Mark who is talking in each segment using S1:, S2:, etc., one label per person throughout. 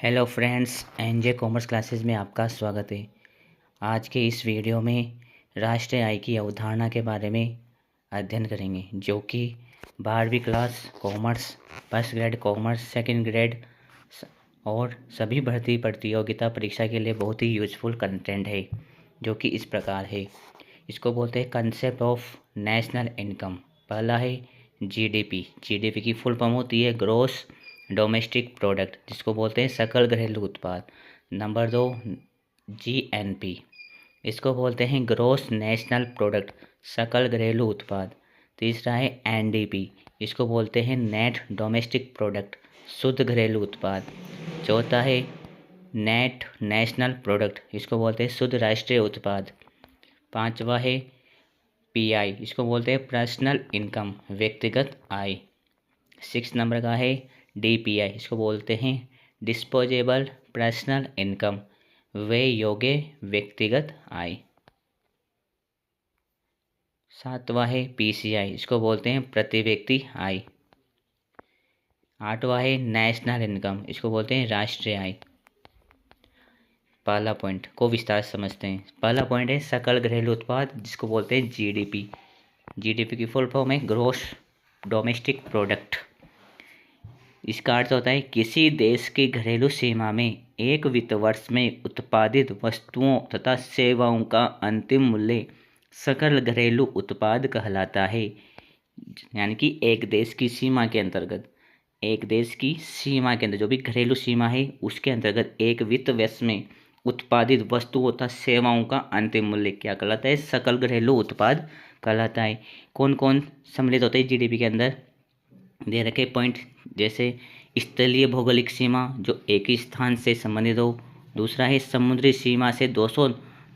S1: Hello friends, NJ commerce classes में आपका स्वागत है। आज के इस वीडियो में राष्ट्रीय आय की अवधारणा के बारे में अध्ययन करेंगे, जो कि 12वीं class commerce, first grade commerce, second grade और सभी भर्ती प्रतियोगिता परीक्षा के लिए बहुत ही यूजफुल कंटेंट है, जो कि इस प्रकार है। इसको बोलते हैं कंसेप्ट ऑफ नेशनल इनकम। पहला है जीडीपी। जीडीपी की फुल फॉर्म होती है ग्रोस डोमेस्टिक प्रोडक्ट, जिसको बोलते हैं सकल घरेलू उत्पाद। नंबर 2 जीएनपी, इसको बोलते हैं ग्रोस नेशनल प्रोडक्ट, सकल घरेलू उत्पाद। तीसरा है एनडीपी, इसको बोलते हैं नेट डोमेस्टिक प्रोडक्ट, शुद्ध घरेलू उत्पाद। चौथा है नेट नेशनल प्रोडक्ट, इसको बोलते हैं शुद्ध राष्ट्रीय उत्पाद। पांचवा है पीआई, इसको बोलते हैं पर्सनल इनकम, व्यक्तिगत आय। 6 नंबर का है डीपीआई, इसको बोलते हैं डिस्पोजेबल पर्सनल इनकम, व्यय योग्य व्यक्तिगत आय। 7वां है पीसीआई, इसको बोलते हैं प्रति व्यक्ति आय। 8वां है नेशनल इनकम, इसको बोलते हैं राष्ट्रीय आय। पहला पॉइंट को विस्तार से समझते हैं। पहला पॉइंट है सकल घरेलू उत्पाद, जिसको बोलते हैं जीडीपी। जीडीपी की फुल फॉर्म है ग्रोस डोमेस्टिक प्रोडक्ट। इसका अर्थ होता है किसी देश की घरेलू सीमा में एक वित्त वर्ष में उत्पादित वस्तुओं तथा सेवाओं का अंतिम मूल्य सकल घरेलू उत्पाद कहलाता है। यानी कि एक देश की सीमा के अंतर्गत, एक देश की सीमा के अंदर जो भी घरेलू सीमा है, उसके अंतर्गत एक वित्त वर्ष में उत्पादित वस्तुओं तथा सेवाओं का अंतिम मूल्य क्या कहलाता है? सकल घरेलू उत्पाद कहलाता है। कौन कौन सम्मिलित होते हैं जीडीपी के अंदर? दे रखे पॉइंट, जैसे स्थलीय भौगोलिक सीमा जो एक ही स्थान से संबंधित हो। दूसरा है समुद्री सीमा से 200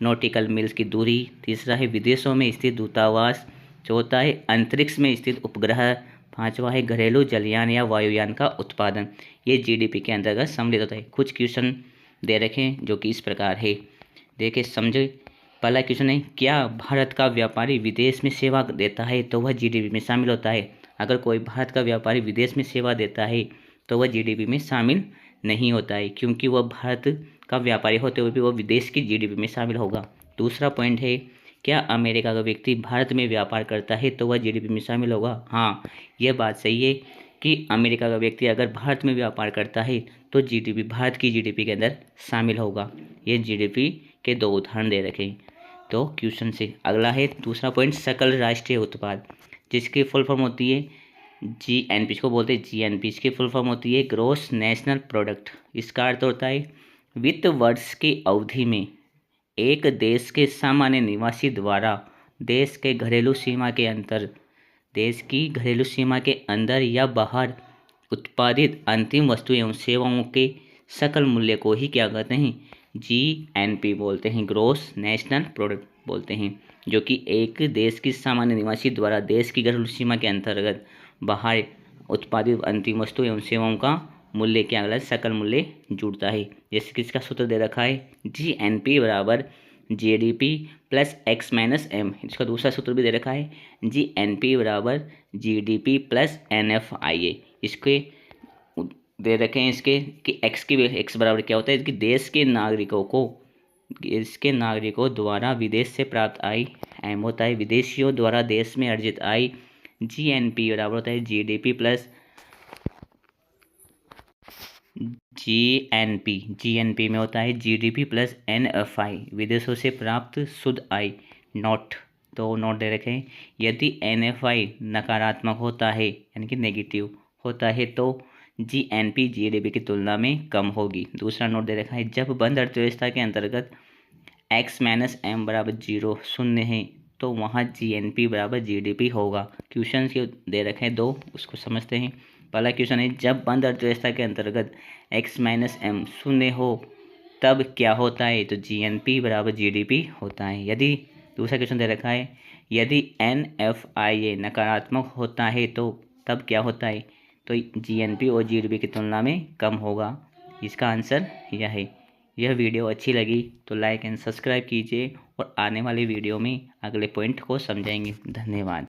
S1: नॉटिकल मील्स की दूरी। तीसरा है विदेशों में स्थित दूतावास। चौथा है अंतरिक्ष में स्थित उपग्रह। पांचवा है घरेलू जलयान या वायुयान का उत्पादन। ये जीडीपी के अंतर्गत सम्मिलित होता है। कुछ क्वेश्चन दे रखे हैं जो कि इस प्रकार है, देखे समझे। पहला क्वेश्चन है, क्या भारत का व्यापारी विदेश में सेवा देता है तो वह जीडीपी में शामिल होता है? अगर कोई भारत का व्यापारी विदेश में सेवा देता है तो वह जीडीपी में शामिल नहीं होता है, क्योंकि वह भारत का व्यापारी होते हुए भी वह विदेश की जीडीपी में शामिल होगा। दूसरा पॉइंट है, क्या अमेरिका का व्यक्ति भारत में व्यापार करता है तो वह जीडीपी में शामिल होगा? हाँ, यह बात सही है कि अमेरिका का व्यक्ति अगर भारत में व्यापार करता है तो जीडीपी भारत की जीडीपी के अंदर शामिल होगा। ये जीडीपी के 2 उदाहरण दे रखे हैं तो क्वेश्चन से। अगला है दूसरा पॉइंट, सकल राष्ट्रीय उत्पाद, जिसकी फुल फॉर्म होती है जीएनपी, इसको बोलते हैं जीएनपी। इसकी फुल फॉर्म होती है ग्रोस नेशनल प्रोडक्ट। इसका अर्थ होता है वित्त वर्ष की अवधि में एक देश के सामान्य निवासी द्वारा देश के घरेलू सीमा के अंतर, देश की घरेलू सीमा के अंदर या बाहर उत्पादित अंतिम वस्तु एवं सेवाओं के सकल मूल्य को ही क्या कहते हैं? जीएनपी बोलते हैं, ग्रोस नेशनल प्रोडक्ट बोलते हैं, जो कि एक देश की सामान्य निवासी द्वारा देश की घरेलू सीमा के अंतर्गत बाहर उत्पादित अंतिम वस्तु एवं सेवाओं का मूल्य क्या कहलाता है? सकल मूल्य जुड़ता है। जैसे कि इसका सूत्र दे रखा है जीएनपी बराबर GDP plus X minus M. इसका दूसरा सूत्र भी दे रखा है जीएनपी बराबर जीडीपी प्लस एनएफआईए। इसके दे रखे हैं इसके कि एक्स बराबर क्या होता है कि देश के नागरिकों द्वारा विदेश से प्राप्त आय। एम होता है विदेशियों द्वारा देश में अर्जित आय। जीएनपी बराबर होता है जीडीपी प्लस जीएनपी में होता है जीडीपी प्लस एनएफआई, विदेशों से प्राप्त शुद्ध आय। नोट दे रखे हैं, यदि एनएफआई नकारात्मक होता है यानी कि नेगेटिव होता है तो जीएनपी जीडीपी की तुलना में कम होगी। दूसरा नोट दे रखा है, जब बंद अर्थव्यवस्था के अंतर्गत एक्स माइनस एम बराबर 0 शून्य है तो वहाँ जीएनपी बराबर जीडीपी होगा। क्वेश्चन के दे रखे हैं 2, उसको समझते हैं। पहला क्वेश्चन है, जब बंद अर्थव्यवस्था के अंतर्गत एक्स माइनस एम शून्य हो तब क्या होता है? तो जीएनपी बराबर जीडीपी होता है। यदि दूसरा क्वेश्चन दे रखा है, यदि एनएफआईए नकारात्मक होता है तो तब क्या होता है? तो जीएनपी और जीडीपी की तुलना में कम होगा। इसका आंसर यह है। यह वीडियो अच्छी लगी तो लाइक एंड सब्सक्राइब कीजिए और आने वाली वीडियो में अगले पॉइंट को समझाएंगे। धन्यवाद।